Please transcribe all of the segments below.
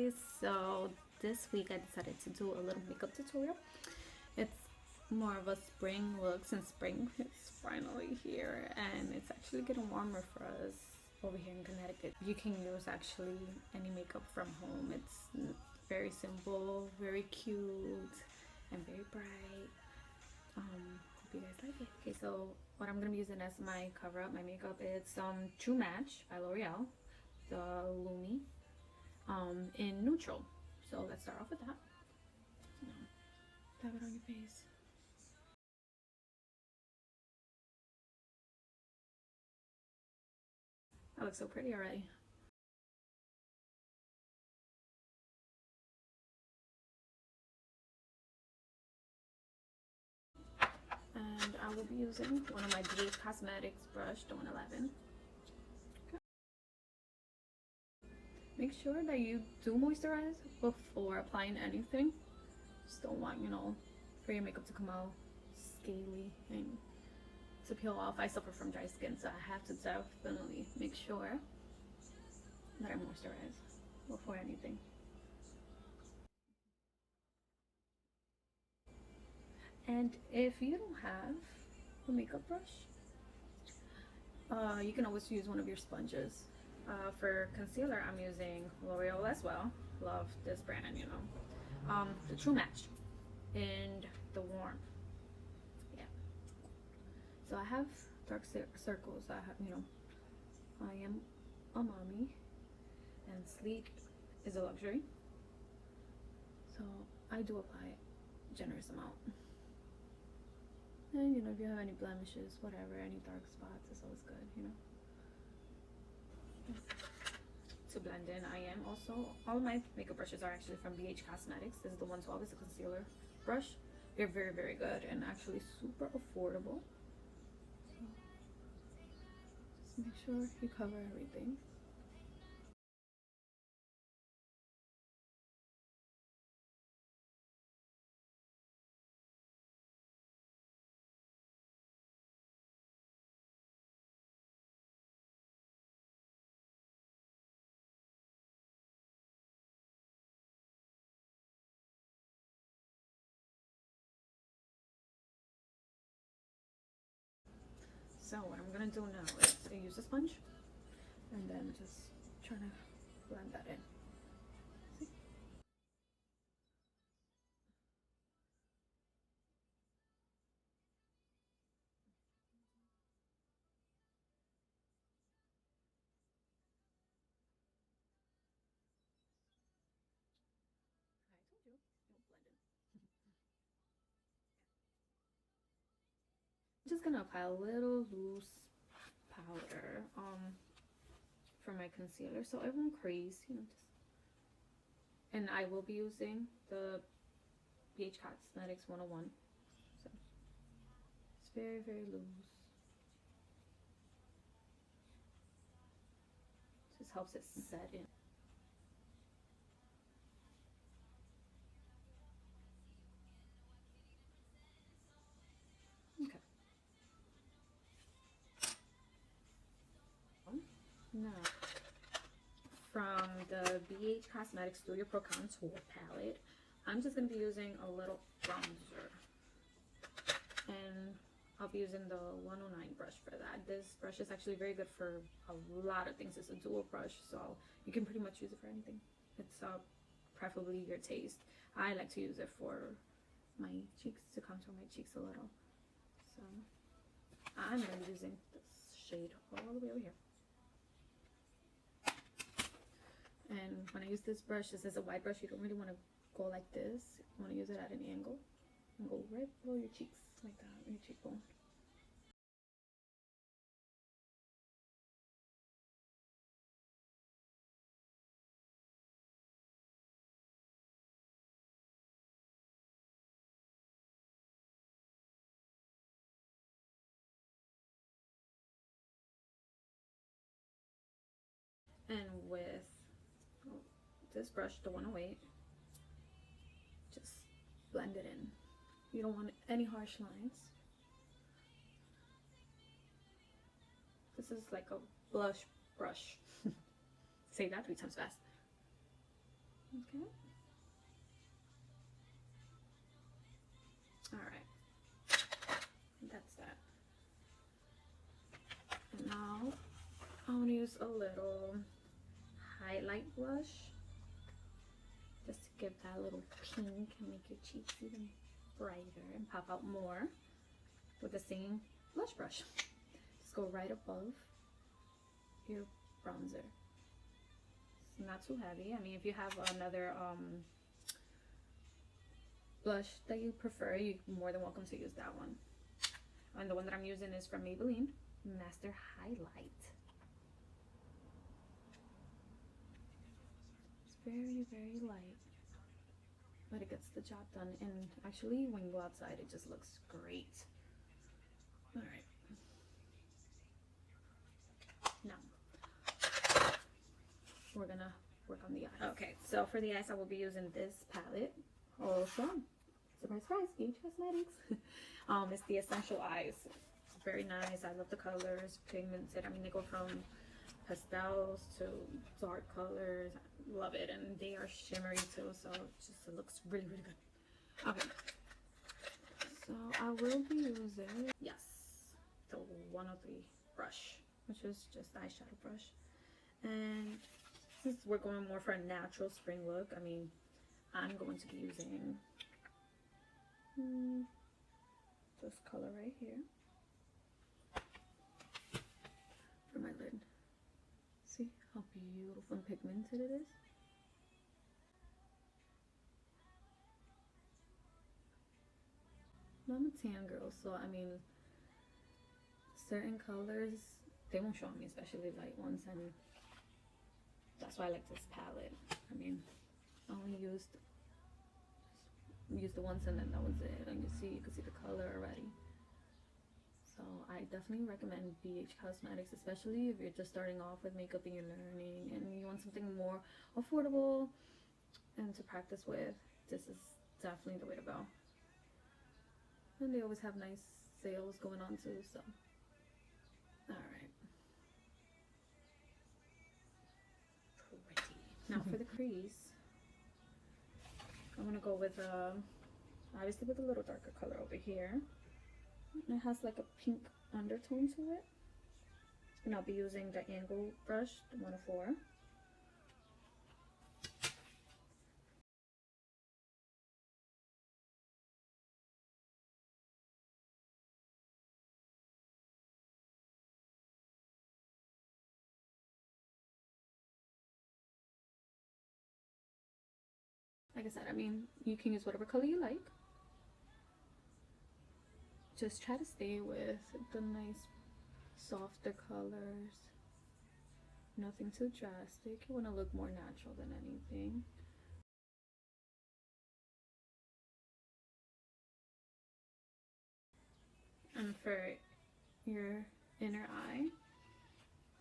guys, so this week I decided to do a little makeup tutorial. It's more of a spring look since spring is finally here and it's actually getting warmer for us over here in Connecticut. You can use actually any makeup from home. It's very simple, very cute, and very bright. Hope you guys like it. Okay, so what I'm gonna be using as my cover up, my makeup, is True Match by L'Oreal, the Lumi, in neutral. So let's start off with that. Tap it on your face. That looks so pretty already. And I will be using one of my BH Cosmetics brush, the 111. Make sure that you do moisturize before applying anything. Just don't want, for your makeup to come out scaly and to peel off. I suffer from dry skin, so I have to definitely make sure that I moisturize before anything. And if you don't have a makeup brush, you can always use one of your sponges. For concealer, I'm using L'Oreal as well. Love this brand, the True Match and the Warm. Yeah. So I have dark circles. I have, I am a mommy, and sleep is a luxury. So I do apply a generous amount. And if you have any blemishes, whatever, any dark spots, it's always good, To blend in, I am also, all of my makeup brushes are actually from BH Cosmetics. This is the 112, it's a concealer brush. They're very, very good and actually super affordable. So just make sure you cover everything. So what I'm gonna do now is use a sponge and then just try to blend that in. See? I told you, it will blend in. I'm just gonna apply a little loose powder for my concealer so it won't crease, and I will be using the BH Cosmetics 101. So it's very, very loose. Just helps it set in. Okay. Now, from the BH Cosmetics Studio Pro Contour palette, I'm just going to be using a little bronzer. And I'll be using the 109 brush for that. This brush is actually very good for a lot of things. It's a dual brush, so you can pretty much use it for anything. It's preferably your taste. I like to use it for my cheeks, to contour my cheeks a little. So I'm going to be using this shade all the way over here. And when I use this brush, this is a wide brush. You don't really want to go like this. You want to use it at an angle and go right below your cheeks, like that, your cheekbone. And with this brush, the 108, just blend it in. You don't want any harsh lines. This is like a blush brush. Say that 3 times fast. Okay. All right. That's that. And now I'm gonna use a little highlight blush just to give that little pink and make your cheeks even brighter and pop out more with the same blush brush. Just go right above your bronzer. It's not too heavy. I mean, if you have another blush that you prefer, you're more than welcome to use that one. And the one that I'm using is from Maybelline Master Highlight. It's very, very light, but it gets the job done. And actually, when you go outside, it just looks great. All right. Now, we're gonna work on the eyes. Okay, so for the eyes, I will be using this palette. Also, surprise, surprise, Gage Cosmetics. It's the Essential Eyes. It's very nice. I love the colors, pigmented. I mean, they go from pastels to dark colors. I love it, and they are shimmery too, so it looks really, really good. Okay, so I will be using, yes, the 103 brush, which is just eyeshadow brush. And since we're going more for a natural spring look, I mean, I'm going to be using this color right here for my lid. See how beautiful and pigmented it is? Now, I'm a tan girl, so I mean, certain colors, they won't show on me, especially light ones, and that's why I like this palette. I mean, I only used the once and then that was it, and you can see the color already. So I definitely recommend BH Cosmetics, especially if you're just starting off with makeup and you're learning and you want something more affordable and to practice with. This is definitely the way to go. And they always have nice sales going on too, so alright. Pretty. Now for the crease, I'm gonna go with obviously with a little darker color over here. And it has like a pink undertone to it. And I'll be using the angle brush, the 104. Like I said, I mean, you can use whatever color you like. Just try to stay with the nice softer colors. Nothing too drastic. You want to look more natural than anything. And for your inner eye,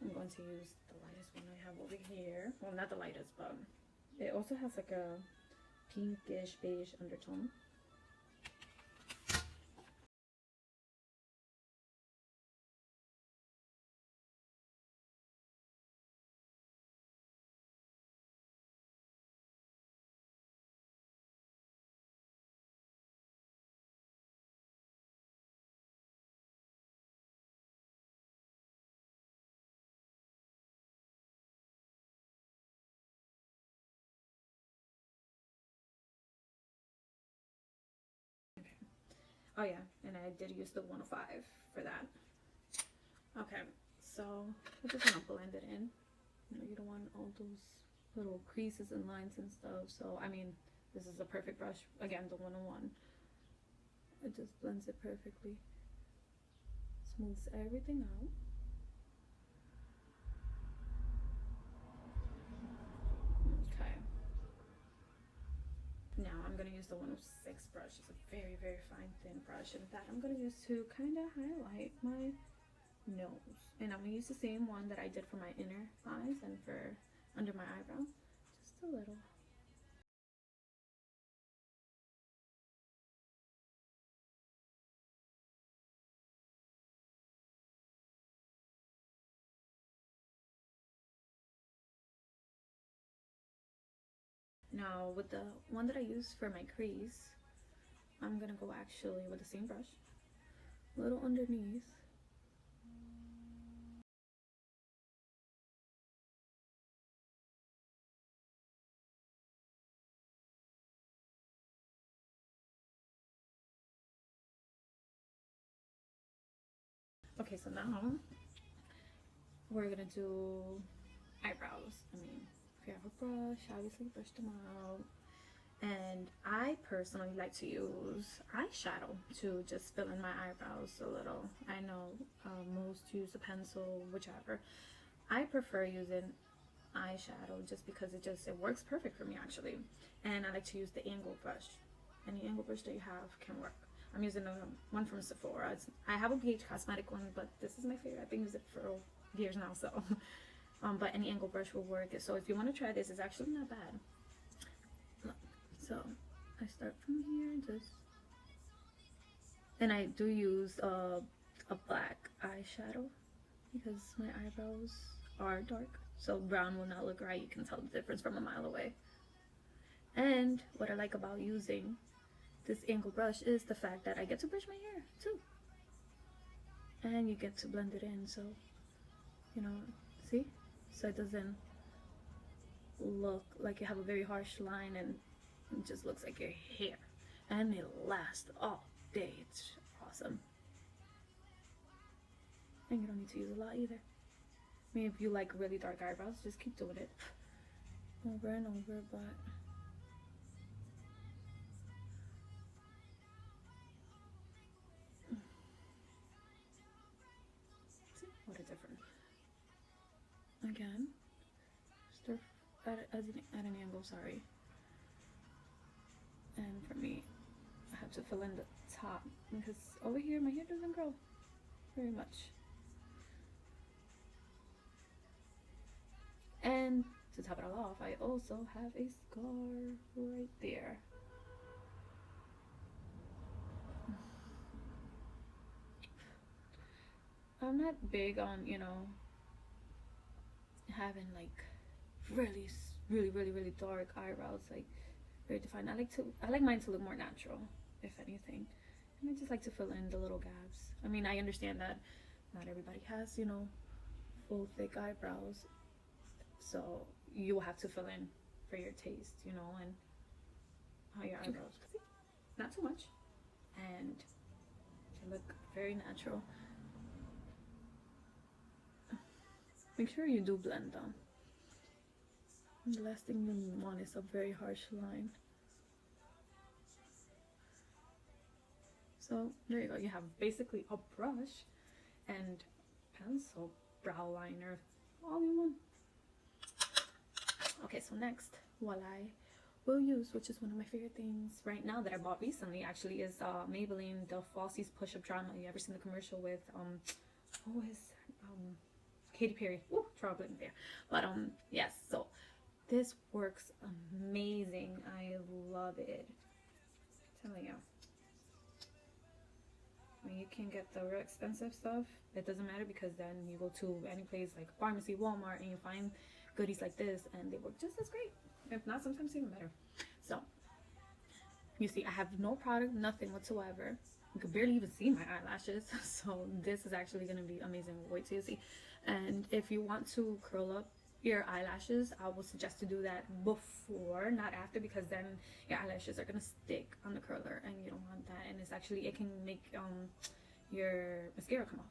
I'm going to use the lightest one I have over here. Well, not the lightest, but it also has like a pinkish beige undertone. Oh yeah, and I did use the 105 for that. Okay, so I just want to blend it in. You know, you don't want all those little creases and lines and stuff. So, I mean, this is a perfect brush. Again, the 101. It just blends it perfectly. Smooths everything out. Okay. Now I'm going to use the 106 brush. It's a very, very fine, thin brush. And that I'm going to use to kind of highlight my nose. And I'm going to use the same one that I did for my inner eyes and for under my eyebrow. Just a little. Now with the one that I use for my crease, I'm gonna go actually with the same brush, a little underneath. Okay, so now we're gonna do eyebrows. I mean, if you have a brush, obviously brush them out. And I personally like to use eyeshadow to just fill in my eyebrows a little. I know most use a pencil, whichever. I prefer using eyeshadow just because it works perfect for me actually. And I like to use the angle brush. Any angle brush that you have can work. I'm using one from Sephora. I have a BH Cosmetic one, but this is my favorite. I've been using it for years now, so but any angle brush will work. So if you want to try this, it's actually not bad. Look, so I start from here, just, and I do use a black eyeshadow because my eyebrows are dark, so brown will not look right. You can tell the difference from a mile away. And what I like about using this angle brush is the fact that I get to brush my hair too, and you get to blend it in, so you know, see, so it doesn't look like you have a very harsh line and it just looks like your hair, and it lasts all day. It's awesome, and you don't need to use a lot either. I mean, if you like really dark eyebrows, just keep doing it over and over, but see, what a difference. Again, start at an angle, sorry. And for me, I have to fill in the top because over here my hair doesn't grow very much. And to top it all off, I also have a scar right there. I'm not big on, you know, having like really dark eyebrows, like very defined. I like mine to look more natural, if anything. And I just like to fill in the little gaps. I mean, I understand that not everybody has, you know, full thick eyebrows, so you will have to fill in for your taste, you know, and how your eyebrows. See, not too much, and they look very natural. Make sure you do blend them. The last thing you want is a very harsh line. So there you go. You have basically a brush and pencil brow liner all in one. Okay, so next, what I will use, which is one of my favorite things right now that I bought recently, actually, is Maybelline the Falsies Push-Up Drama. You ever seen the commercial with who is Katy Perry? Ooh, trouble in there. But yes, so this works amazing. I love it. I'm telling you. I mean, you can get the real expensive stuff. It doesn't matter because then you go to any place like pharmacy, Walmart, and you find goodies like this, and they work just as great. If not, sometimes even better. So you see, I have no product, nothing whatsoever. You could barely even see my eyelashes. So this is actually gonna be amazing. Wait till you see. And if you want to curl up your eyelashes, I will suggest to do that before, not after, because then your eyelashes are gonna stick on the curler and you don't want that, and it's actually, it can make your mascara come off.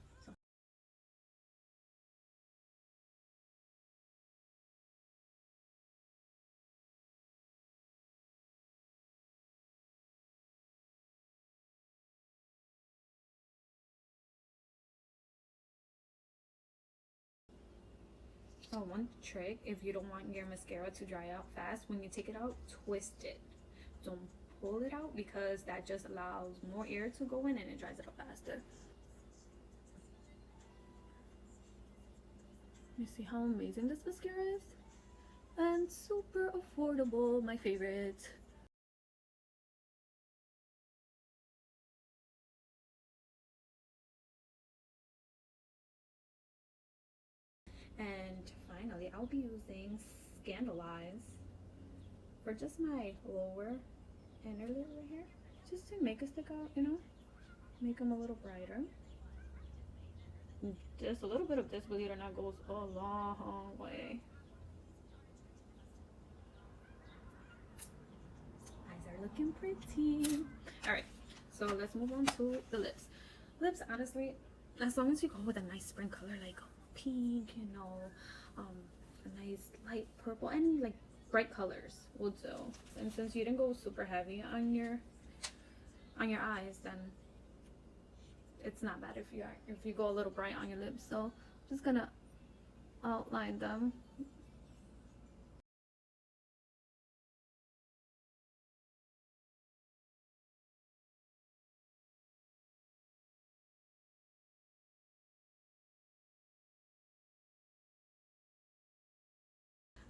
So oh, one trick, if you don't want your mascara to dry out fast, when you take it out, twist it. Don't pull it out because that just allows more air to go in and it dries it up faster. You see how amazing this mascara is? And super affordable, my favorite. And finally, I'll be using Scandalize for just my lower inner lip right here, just to make it stick out, you know, make them a little brighter. Just a little bit of this, believe it or not, goes a long way. Eyes are looking pretty. All right, so let's move on to the lips. Lips, honestly, as long as you go with a nice spring color like pink, you know, a nice light purple, any like bright colors will do. And since you didn't go super heavy on your eyes, then it's not bad if you go a little bright on your lips. So I'm just gonna outline them.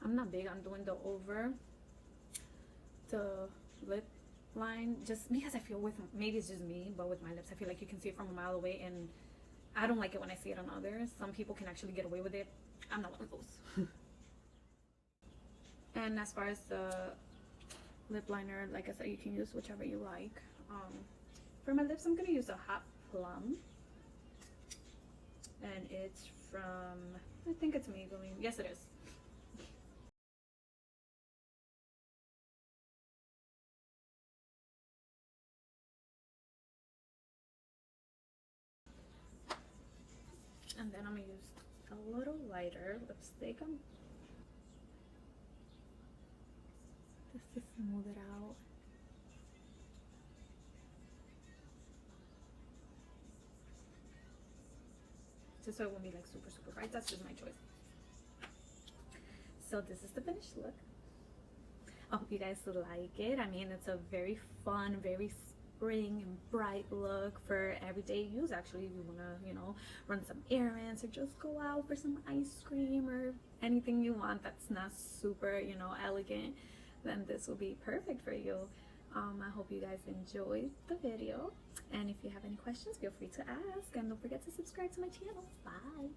I'm not big on doing the lip line, just because I feel with, maybe it's just me, but with my lips I feel like you can see it from a mile away, and I don't like it when I see it on others. Some people can actually get away with it. I'm not one of those. And as far as the lip liner, like I said, you can use whichever you like. For my lips, I'm gonna use a Hot Plum, and it's from, I think it's Maybelline. Yes, it is. And then I'm gonna use a little lighter lipstick just to smooth it out. Just so it won't be like super bright. That's just my choice. So this is the finished look. I hope you guys like it. I mean, it's a very fun, very spring and bright look for everyday use. Actually, if you want to, you know, run some errands or just go out for some ice cream or anything you want that's not super, you know, elegant, then this will be perfect for you. I hope you guys enjoyed the video, and if you have any questions, feel free to ask, and don't forget to subscribe to my channel. Bye.